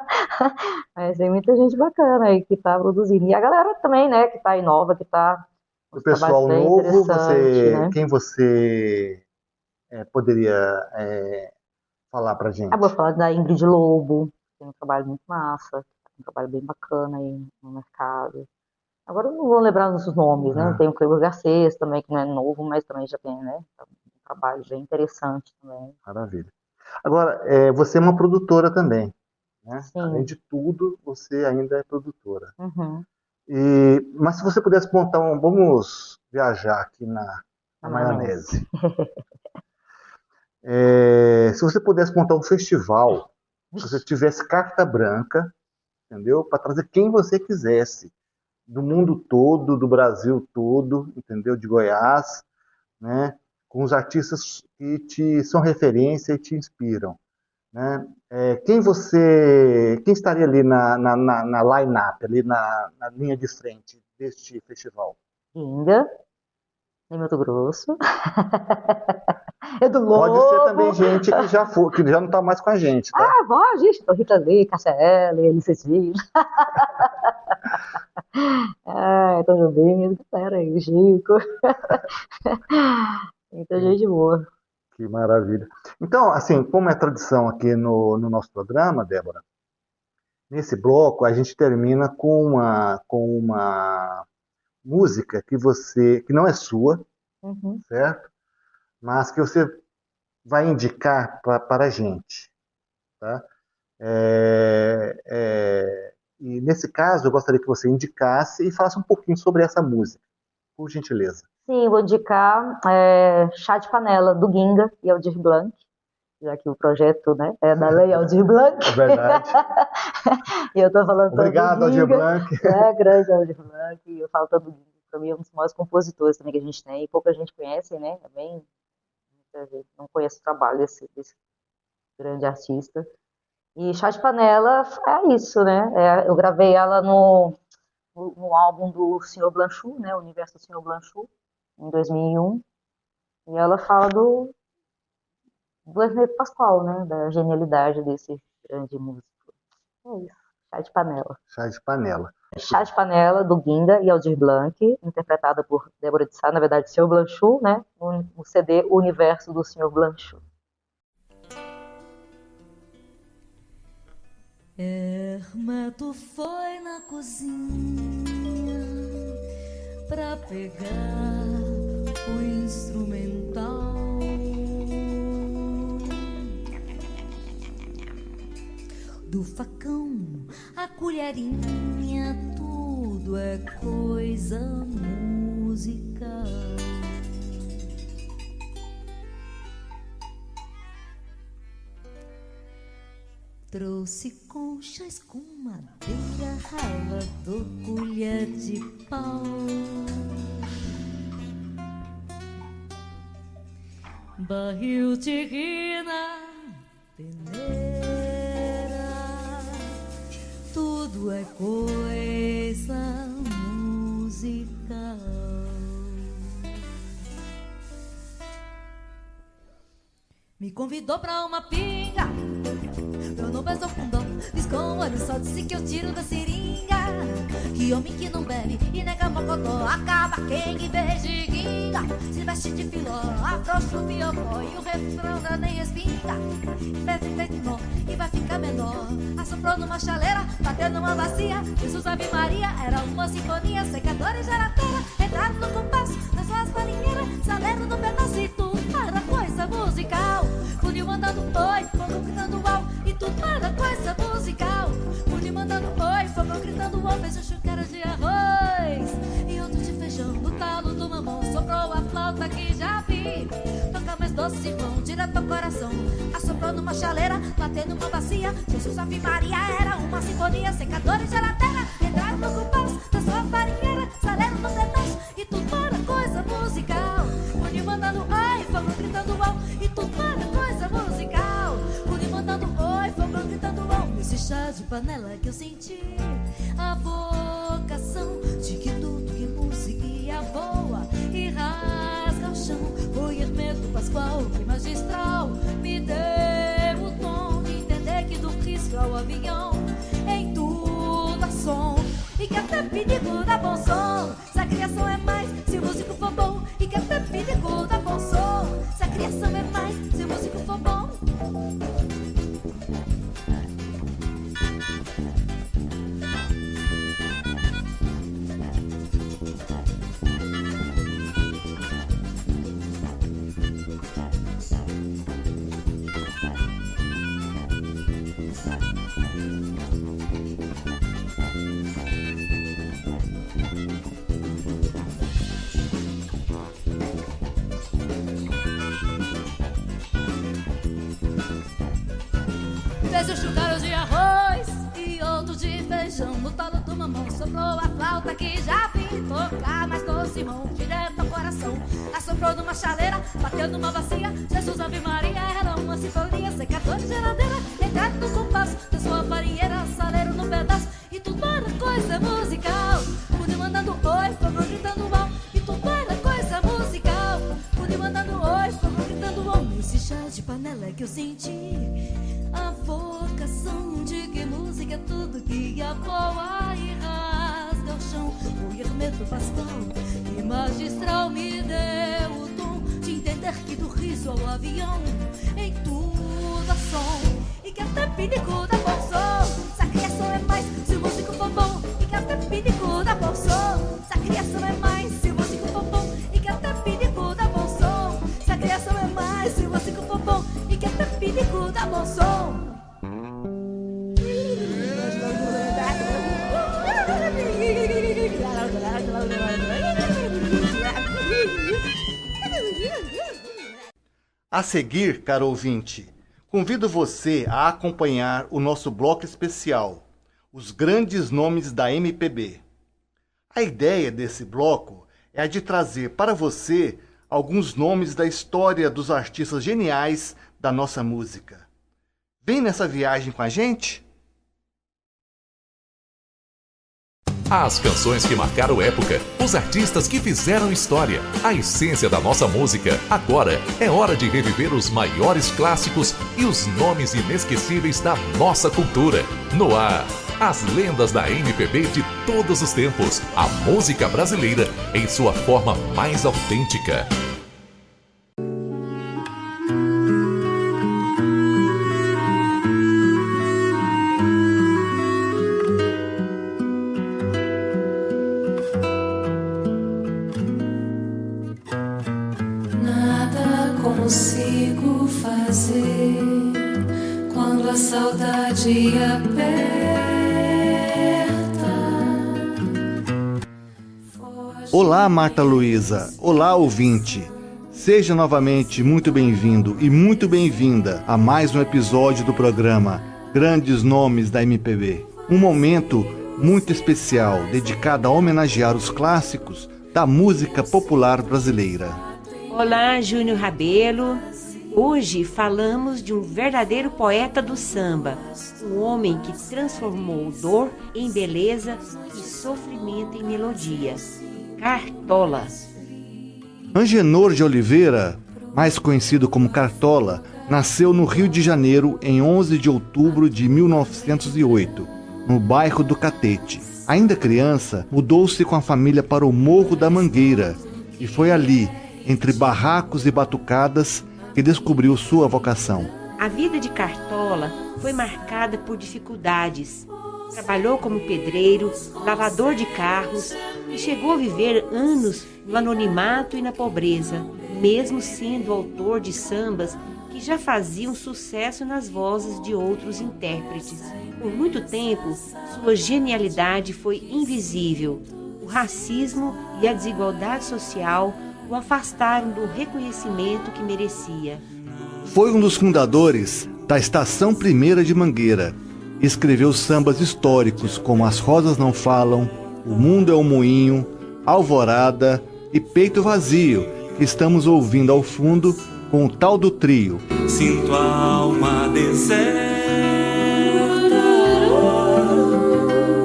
Speaker 6: Mas tem muita gente bacana aí que tá produzindo. E a galera também, né? Que tá aí nova, que tá com
Speaker 3: Do
Speaker 6: os trabalhos
Speaker 3: pessoal
Speaker 6: bem
Speaker 3: novo,
Speaker 6: interessantes, né?
Speaker 3: quem você poderia falar pra
Speaker 6: Eu vou
Speaker 3: gente?
Speaker 6: falar da Ingrid Lobo, que tem um trabalho muito massa, um trabalho bem bacana aí no mercado. Agora eu não vou lembrar os nomes, né?
Speaker 3: Ah,
Speaker 6: Tem o Cleber Garcês também, que não é novo, mas também já tem, né? Um trabalho bem interessante também.
Speaker 3: maravilha. Agora, você é uma produtora também, né? Além
Speaker 6: Sim.
Speaker 3: de tudo, você ainda é produtora.
Speaker 6: Uhum.
Speaker 3: Mas se você pudesse montar vamos viajar aqui na
Speaker 6: Na maionese.
Speaker 3: maionese. Se você pudesse montar um festival, se você tivesse carta branca, entendeu? Para trazer quem você quisesse, do mundo todo, do Brasil todo, entendeu? De Goiás, né? Com os artistas que te são referência e te inspiram, né? Quem estaria ali na line-up, ali na linha de frente deste festival?
Speaker 6: Ginga, em Mato Grosso. É do
Speaker 3: Pode ser também
Speaker 6: Lobo.
Speaker 3: gente que já não está mais com a gente, tá?
Speaker 6: Ah, vó, gente, Rita Lee, Cássia Eller, Elis Cecília. Ah, Tom Jobim, galera aí, Chico. Muita gente boa.
Speaker 3: Que maravilha. Então, assim, como é tradição aqui no nosso programa, Débora, nesse bloco a gente termina com uma música que não é sua,
Speaker 6: Uhum.
Speaker 3: certo? Mas que você vai indicar para a gente, tá? E nesse caso, eu gostaria que você indicasse e falasse um pouquinho sobre essa música, por gentileza.
Speaker 6: Sim, vou indicar Chá de Panela, do Ginga e Aldir Blanc, já que o projeto, né, é da Lei Aldir Blanc.
Speaker 3: É verdade.
Speaker 6: E eu estou falando
Speaker 3: Obrigado,
Speaker 6: tanto do
Speaker 3: Aldir
Speaker 6: Ginga,
Speaker 3: Blanc.
Speaker 6: grande Aldir Blanc, e eu falo tanto do Ginga, para mim é um dos maiores compositores também que a gente tem, e pouca gente conhece, né, também, muita gente não conhece o trabalho desse grande artista. E Chá de Panela é isso, né, eu gravei ela no álbum do Sr. Blanchot, né, o Universo do Sr. Blanchot, em 2001, e ela fala do Blaise Pascoal, né, da genialidade desse grande músico. É isso, Chá de Panela.
Speaker 3: Chá de Panela.
Speaker 6: Chá de Panela, do Ginga e Aldir Blanc, interpretada por Débora de Sá, na verdade, Sr. Blanchot, né, no CD O Universo do Sr. Blanchot.
Speaker 7: Hermeto foi na cozinha pra pegar o instrumental. Do facão, a colherinha, tudo é coisa musical. Trouxe conchas com madeira, ralador, colher de pau. Barril de rina, peneira, tudo é coisa musical. Me convidou pra uma pinga, eu não beijou fundão, diz com olho só, disse que eu tiro da seringa. Que homem que não bebe e nega mocotó, acaba quem em vez de guinga. Se veste de filó, afrouxa o fiofó e o refrão da nem respinga. Bebe feito nó e vai ficar menor. Assoprou numa chaleira, bateu numa bacia. Jesus Ave Maria, era uma sinfonia. Secadora e geladeira, entraram no compasso das suas marinheiras. Salero no pedacito, para coisa musical. Funil mandando oi, fogo gritando uau. E tu para coisa musical. Funil mandando oi, fogo gritando uau. Fez um chuqueiro de arroz e outro de feijão. No talo do mamão soprou a flauta que já vi. Toca mais doce, irmão, direto ao coração. Assoprou numa chaleira, bateu numa bacia. Jesus Ave Maria, era uma sinfonia. Secador e geladeira, entraram no compasso da sua farinheira. Salero no pedaço e tu para coisa musical. Funil mandando oi, fogo gritando uau. E tu para coisa musical. Funil mandando oi, fogo gritando uau. Esse chá de panela que eu senti a vocação de que tudo que música voa e rasga o chão. Foi Hermeto Pascoal, que magistral me deu o tom de entender que do risco ao avião em tudo há som. E que até perigo dá bom som, se a criação é mais, se o músico for bom. E que até perigo dá bom som, se a criação é mais, se o músico for bom. Fez um chucaro de arroz e outro de feijão. No talo do mamão soprou a flauta que já vi tocar mais doce, irmão, direto ao coração. Assoprou numa chaleira, bateu numa bacia. Jesus Ave Maria, era uma sinfonia. Secador de geladeira, entrado no compasso da sua farinheira. Salero no pedaço e tudo era coisa musical. Funil mandando oi, fogo gritando uau. E tudo era coisa musical. Funil mandando oi, fogo gritando uau. Nesse chá de panela que eu senti a vocação de que música é tudo que voa e rasga o chão. Foi Hermeto Pascoal, que magistral me deu o tom de entender que do riso ao avião em tudo há som. E que até pinico dá bom som, se a criação é mais, se o músico for bom. E que até pinico dá bom som, se a criação é mais, se o músico for bom. E que até pinico dá bom som, se a criação é mais, se o músico for bom. E que até pinico dá bom som.
Speaker 5: A seguir, caro ouvinte, convido você a acompanhar o nosso bloco especial, Os Grandes Nomes da MPB. A ideia desse bloco é a de trazer para você alguns nomes da história dos artistas geniais da nossa música. Vem nessa viagem com a gente?
Speaker 1: As canções que marcaram época, os artistas que fizeram história, a essência da nossa música. Agora é hora de reviver os maiores clássicos e os nomes inesquecíveis da nossa cultura. No ar, as lendas da MPB de todos os tempos, a música brasileira em sua forma mais autêntica.
Speaker 7: Consigo fazer quando a saudade aperta.
Speaker 5: Olá, Marta Luísa. Olá, ouvinte. Seja novamente muito bem-vindo e muito bem-vinda a mais um episódio do programa Grandes Nomes da MPB. Um momento muito especial dedicado a homenagear os clássicos da música popular brasileira.
Speaker 2: Olá, Júnior Rabelo. Hoje falamos de um verdadeiro poeta do samba, um homem que transformou dor em beleza e sofrimento em melodia. Cartola.
Speaker 5: Angenor de Oliveira, mais conhecido como Cartola, nasceu no Rio de Janeiro em 11 de outubro de 1908, no bairro do Catete. Ainda criança, mudou-se com a família para o Morro da Mangueira e foi ali, entre barracos e batucadas, que descobriu sua vocação.
Speaker 2: A vida de Cartola foi marcada por dificuldades. Trabalhou como pedreiro, lavador de carros e chegou a viver anos no anonimato e na pobreza, mesmo sendo autor de sambas que já faziam sucesso nas vozes de outros intérpretes. Por muito tempo, sua genialidade foi invisível. O racismo e a desigualdade social o afastaram do reconhecimento que merecia.
Speaker 5: Foi um dos fundadores da Estação Primeira de Mangueira. Escreveu sambas históricos como As Rosas Não Falam, O Mundo é um Moinho, Alvorada e Peito Vazio, que estamos ouvindo ao fundo com o tal do trio.
Speaker 8: Sinto a alma deserta,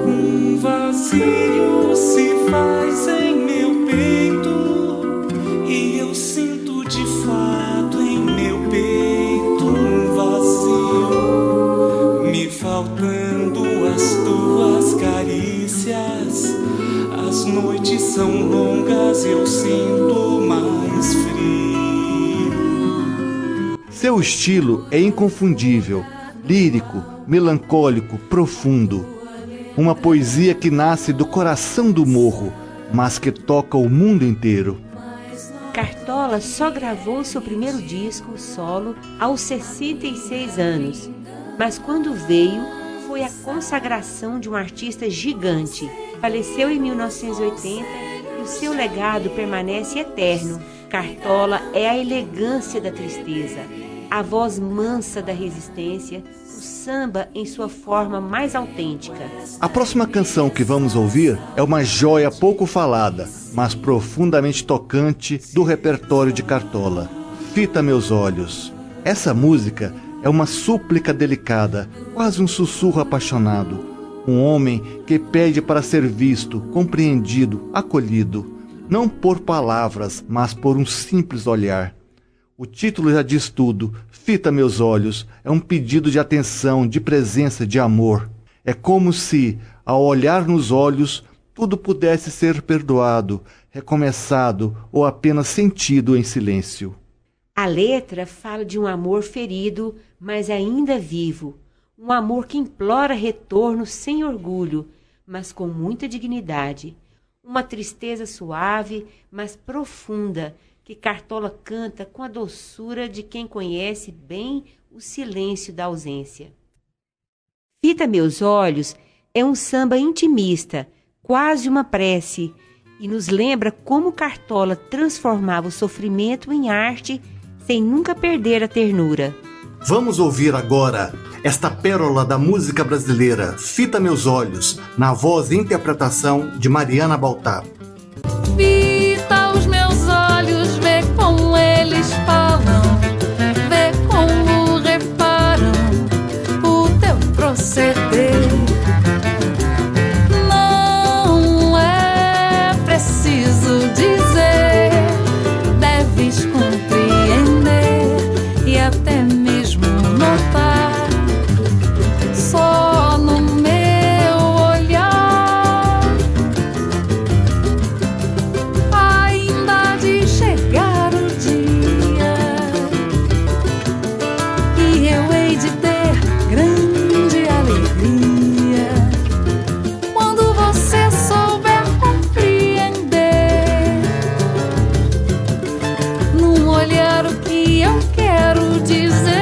Speaker 8: um vazio se faz em meu peito, e eu sinto de fato em meu peito um vazio, me faltando as tuas carícias. As noites são longas, eu sinto mais frio.
Speaker 5: Seu estilo é inconfundível, lírico, melancólico, profundo. Uma poesia que nasce do coração do morro, mas que toca o mundo inteiro.
Speaker 2: Cartola só gravou seu primeiro disco solo aos 66 anos, mas quando veio, foi a consagração de um artista gigante. Faleceu em 1980 e o seu legado permanece eterno. Cartola é a elegância da tristeza, a voz mansa da resistência, o samba em sua forma mais autêntica.
Speaker 5: A próxima canção que vamos ouvir é uma joia pouco falada, mas profundamente tocante do repertório de Cartola. Fita Meus Olhos. Essa música é uma súplica delicada, quase um sussurro apaixonado. Um homem que pede para ser visto, compreendido, acolhido, não por palavras, mas por um simples olhar. O título já diz tudo. Fita Meus Olhos é um pedido de atenção, de presença, de amor. É como se, ao olhar nos olhos, tudo pudesse ser perdoado, recomeçado ou apenas sentido em silêncio.
Speaker 2: A letra fala de um amor ferido, mas ainda vivo. Um amor que implora retorno sem orgulho, mas com muita dignidade. Uma tristeza suave, mas profunda, que Cartola canta com a doçura de quem conhece bem o silêncio da ausência. Fita Meus Olhos é um samba intimista, quase uma prece, e nos lembra como Cartola transformava o sofrimento em arte sem nunca perder a ternura.
Speaker 5: Vamos ouvir agora esta pérola da música brasileira, Fita Meus Olhos, na voz e interpretação de Mariana Baltar.
Speaker 7: Fita os meus olhos, vê como eles falam, vê como reparam o teu proceder. Não é preciso dizer, deves compreender e até mesmo notar. Só no meu olhar ainda de chegar o dia que eu hei de ter grande alegria quando você souber compreender num olhar o que eu quero dizer.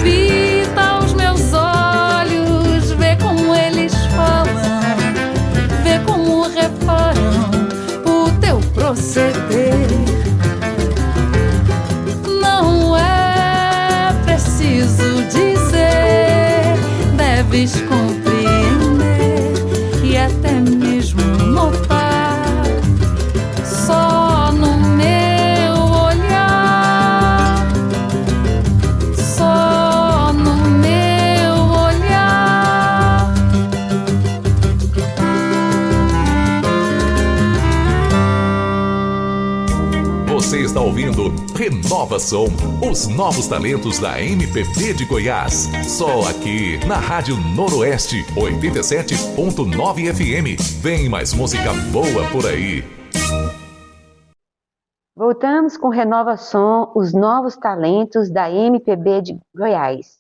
Speaker 7: Fita os meus olhos, vê como eles falam, vê como reparam o teu proceder. Não é preciso dizer, deves compreender e até mesmo notar. Só no meu olhar, só no meu olhar.
Speaker 1: Você está ouvindo Renova Som, os novos talentos da MPB de Goiás. Só aqui na Rádio Noroeste 87.9 FM. Vem mais música boa por aí.
Speaker 4: Voltamos com Renova Som, os novos talentos da MPB de Goiás.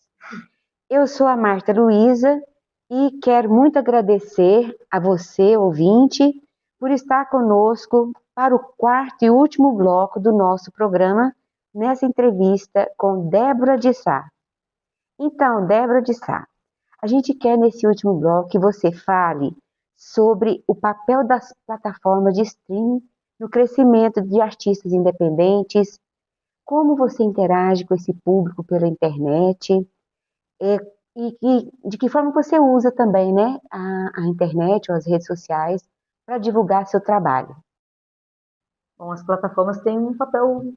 Speaker 4: Eu sou a Marta Luiza e quero muito agradecer a você, ouvinte, por estar conosco para o quarto e último bloco do nosso programa, nessa entrevista com Débora de Sá. Então, Débora de Sá, a gente quer nesse último bloco que você fale sobre o papel das plataformas de streaming no crescimento de artistas independentes, como você interage com esse público pela internet, e de que forma você usa também, né, a internet ou as redes sociais para divulgar seu trabalho.
Speaker 6: Bom, as plataformas têm um papel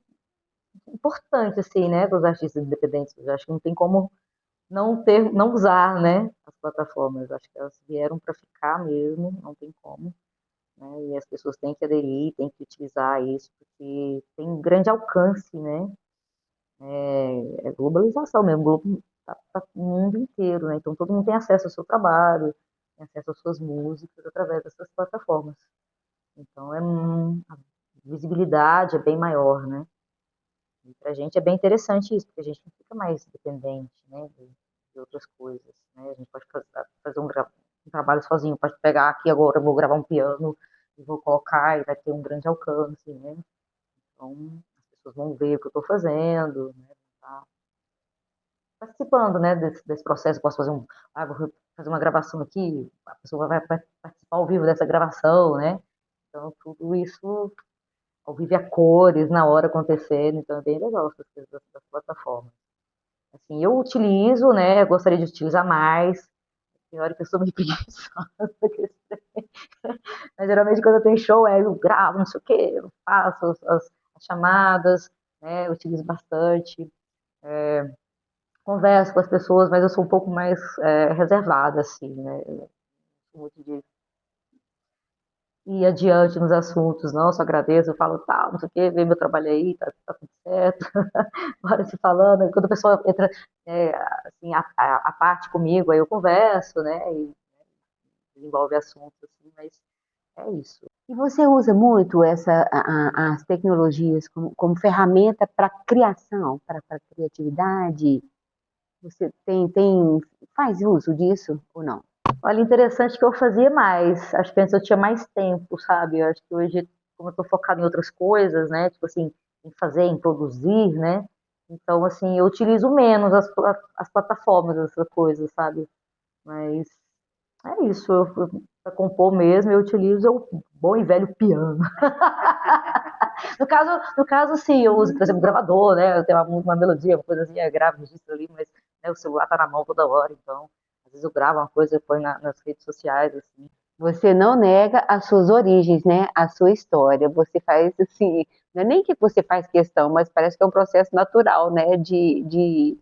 Speaker 6: importante, assim, né, para os artistas independentes. Eu acho que não tem como não usar, né, as plataformas. Eu acho que elas vieram para ficar mesmo, não tem como, né, e as pessoas têm que aderir, têm que utilizar isso, porque tem um grande alcance, né, é globalização mesmo, o globo tá no mundo inteiro, né, então todo mundo tem acesso ao seu trabalho, tem acesso às suas músicas através dessas plataformas. Então, a visibilidade é bem maior, né? E pra gente é bem interessante isso, porque a gente não fica mais dependente, né, de outras coisas, né? A gente pode fazer um trabalho sozinho, pode pegar aqui agora, eu vou gravar um piano e vou colocar e vai ter um grande alcance, né? Então, as pessoas vão ver o que eu estou fazendo, né? Tá participando, né, desse processo. Posso fazer vou fazer uma gravação aqui, a pessoa vai participar ao vivo dessa gravação, né? Então, tudo isso ao vivo, a cores na hora acontecendo, então é bem legal essas coisas das plataformas. Assim, eu utilizo, né, eu gostaria de utilizar mais, tem hora que eu sou meio preguiçosa, mas geralmente quando eu tenho show, eu gravo, não sei o quê, eu faço as chamadas, né, eu utilizo bastante, converso com as pessoas, mas eu sou um pouco mais reservada, assim, né, eu sou muito de ir adiante nos assuntos, não, só agradeço, eu falo tal, não sei o quê, vê meu trabalho aí, tá tudo certo, bora se falando, e quando a pessoa entra, assim, a parte comigo, aí eu converso, né, e desenvolve assuntos, assim, mas é isso.
Speaker 4: E você usa muito as tecnologias como ferramenta para criação, para criatividade? Você faz uso disso ou não?
Speaker 6: Olha, interessante que eu fazia mais. Acho que antes eu tinha mais tempo, sabe? Eu acho que hoje, como eu tô focada em outras coisas, né? Tipo assim, em fazer, em produzir, né? Então, assim, eu utilizo menos as plataformas, essas coisas, sabe? Mas é isso. Para compor mesmo, eu utilizo o bom e velho piano. No caso, sim, eu uso, por exemplo, gravador, né? Eu tenho uma melodia, uma coisa assim, eu gravo, registro ali, mas né, o celular tá na mão toda hora, então às vezes eu gravo uma coisa e põe nas redes sociais, assim.
Speaker 4: Você não nega as suas origens, né? A sua história. Você faz assim, não é nem que você faz questão, mas parece que é um processo natural, né? De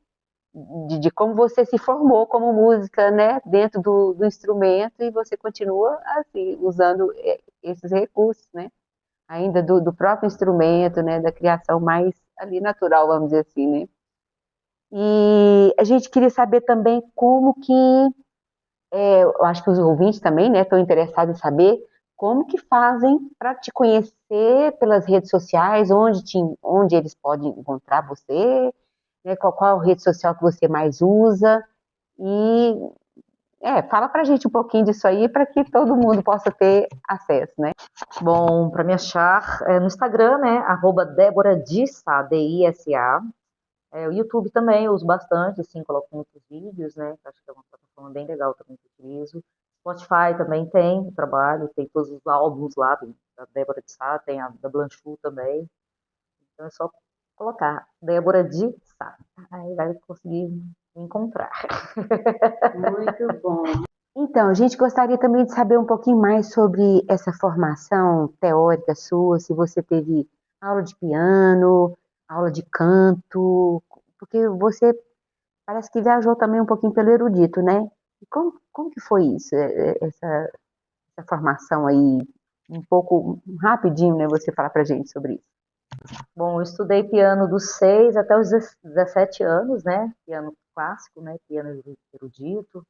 Speaker 4: como você se formou como música, né? Dentro do instrumento e você continua assim, usando esses recursos, né? Ainda do próprio instrumento, né? Da criação mais ali natural, vamos dizer assim, né? E a gente queria saber também como que eu acho que os ouvintes também, né, estão interessados em saber como que fazem para te conhecer pelas redes sociais, onde eles podem encontrar você, né, qual rede social que você mais usa, e fala pra gente um pouquinho disso aí para que todo mundo possa ter acesso, né?
Speaker 6: Bom, para me achar no Instagram, né, @DéboraDissa, DISA. O YouTube também eu uso bastante, assim, coloco muitos vídeos, né? Acho que é uma plataforma bem legal também que eu utilizo. Spotify também tem trabalho, tem todos os álbuns lá da Débora de Sá, tem a da Blanchot também. Então é só colocar Débora de Sá, aí vai conseguir me encontrar.
Speaker 4: Muito bom. Então, a gente gostaria também de saber um pouquinho mais sobre essa formação teórica sua, se você teve aula de piano, aula de canto, porque você parece que viajou também um pouquinho pelo erudito, né? E como que foi isso, essa formação aí, um pouco rapidinho, né? Você falar pra gente sobre isso.
Speaker 6: Bom, eu estudei piano dos 6 até os 17 anos, né? Piano clássico, né? Piano erudito.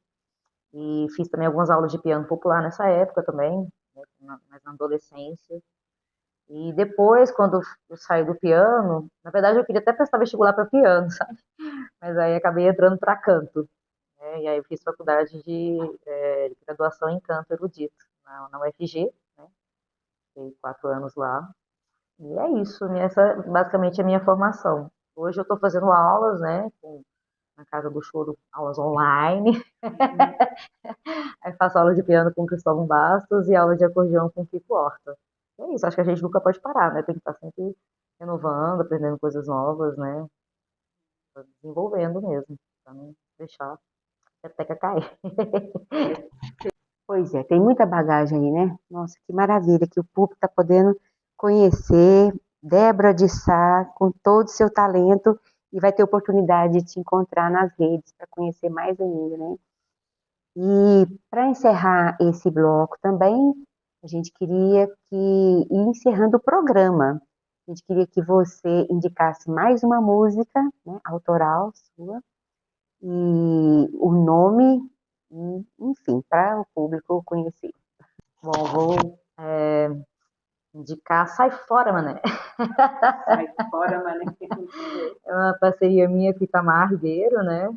Speaker 6: E fiz também algumas aulas de piano popular nessa época também, né? Mas na adolescência. E depois, quando eu saí do piano, na verdade eu queria até prestar vestibular para piano, sabe? Mas aí acabei entrando para canto, né? E aí eu fiz faculdade de graduação em canto erudito na UFG, né? Fiquei 4 anos lá. E é isso, essa basicamente é a minha formação. Hoje eu estou fazendo aulas, né? Na Casa do Choro, aulas online. Aí faço aula de piano com Cristóvão Bastos e aula de acordeão com Kiko Horta. É isso, acho que a gente nunca pode parar, né? Tem que estar sempre renovando, aprendendo coisas novas, né? Desenvolvendo mesmo, para não deixar a peteca cair.
Speaker 4: Pois é, tem muita bagagem aí, né? Nossa, que maravilha que o público está podendo conhecer Débora de Sá com todo o seu talento e vai ter oportunidade de te encontrar nas redes para conhecer mais ainda, né? E para encerrar esse bloco também, a gente queria ir encerrando o programa. A gente queria que você indicasse mais uma música, né, autoral sua, e o nome, enfim, para o público conhecer.
Speaker 6: Bom, vou indicar Sai Fora, Mané.
Speaker 4: Sai Fora, Mané.
Speaker 6: É uma parceria minha com Itamar Ribeiro, né?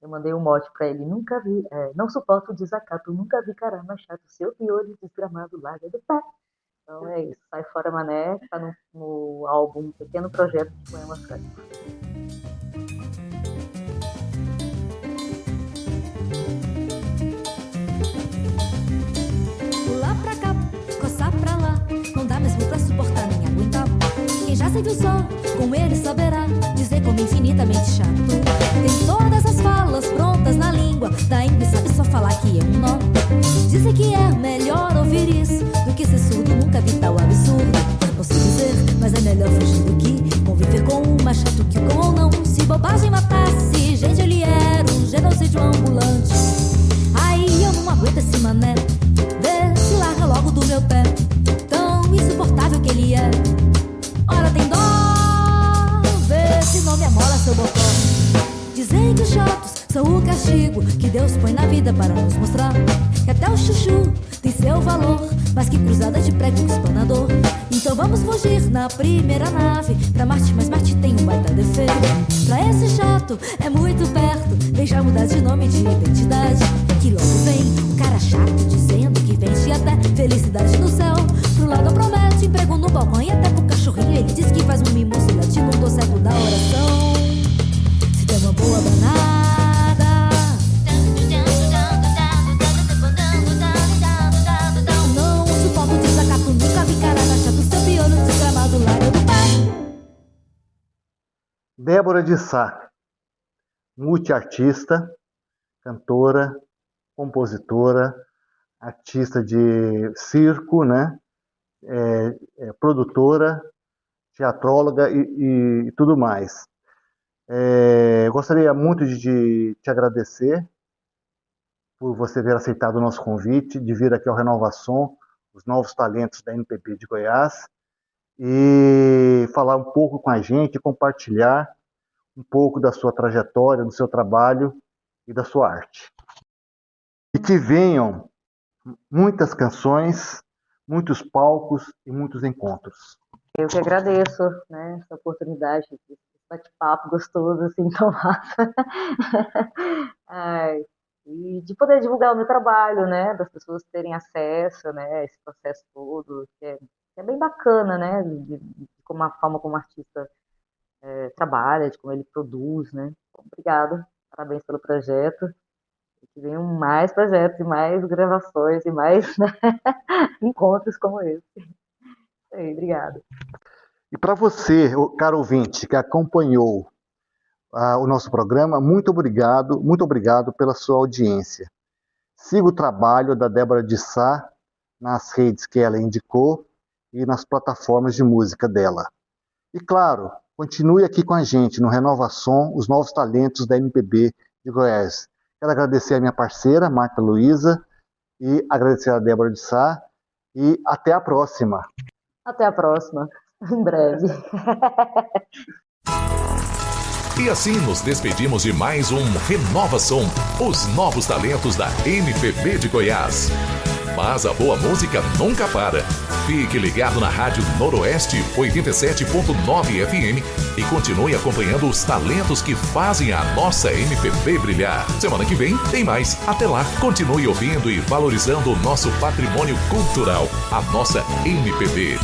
Speaker 6: Eu mandei um mote pra ele, nunca vi, não suporto o desacato, nunca vi cara mais chato, seu piolho desgramado, larga do pé. Então é isso, Sai Fora Mané, tá no álbum Pequeno Projeto de Poemas Cânticos.
Speaker 7: Pular pra cá, coçar pra lá, não dá mesmo pra suportar nem aguentar. Quem já se viu só, com ele saberá dizer como infinitamente chato. Tem todas as falas prontas na língua, ainda sabe só falar que é um nó. Dizem que é melhor ouvir isso do que ser surdo, nunca vi tal absurdo. Posso dizer, mas é melhor fugir do que conviver com um mais chato que o com ou não. Se bobagem matasse, gente, ele era um genocídio ambulante. Aí eu não aguento esse mané, vê se larga logo do meu pé, tão insuportável que ele é. Ora tem dó, vê se não me amola seu bocó. Dizem que os chatos são o castigo que Deus põe na vida para nos mostrar que até o chuchu tem seu valor, mas que cruzada de prego com espanador. Então vamos fugir na primeira nave pra Marte, mas Marte tem um baita defeito. Pra esse chato é muito perto, vem já mudar de nome e de identidade. Que logo vem um cara chato dizendo que vende até felicidade no céu. Pro lado promete emprego no balcão e até pro cachorrinho ele diz que faz um mimo se late no tô certo da oração. Se tem uma boa banada, não suporto desacato, nunca vi cara chato.
Speaker 3: Débora de Sá, multiartista, cantora, compositora, artista de circo, né? Produtora, teatróloga e tudo mais. Gostaria muito de te agradecer por você ter aceitado o nosso convite, de vir aqui ao Renovação, os novos talentos da MPB de Goiás, e falar um pouco com a gente, compartilhar um pouco da sua trajetória, do seu trabalho e da sua arte. E que venham muitas canções, muitos palcos e muitos encontros.
Speaker 6: Eu que agradeço, né, essa oportunidade, esse bate-papo gostoso, assim, tão massa. E de poder divulgar o meu trabalho, né, das pessoas terem acesso, né, a esse processo todo, que é bem bacana, né, de como a forma como o artista trabalha, de como ele produz, né. Obrigada, parabéns pelo projeto. Que venham mais projetos, e mais gravações, e mais, né, encontros como esse. Obrigada.
Speaker 3: E para você, caro ouvinte, que acompanhou o nosso programa, muito obrigado pela sua audiência. Siga o trabalho da Débora de Sá nas redes que ela indicou e nas plataformas de música dela. E claro, continue aqui com a gente no Renovação, os novos talentos da MPB de Goiás. Quero agradecer a minha parceira, Marta Luiza, e agradecer a Débora de Sá, e até a próxima.
Speaker 6: Até a próxima, em breve.
Speaker 1: E assim nos despedimos de mais um Renovação, os novos talentos da MPB de Goiás. Mas a boa música nunca para. Fique ligado na Rádio Noroeste 87.9 FM e continue acompanhando os talentos que fazem a nossa MPB brilhar. Semana que vem tem mais. Até lá, continue ouvindo e valorizando o nosso patrimônio cultural, a nossa MPB.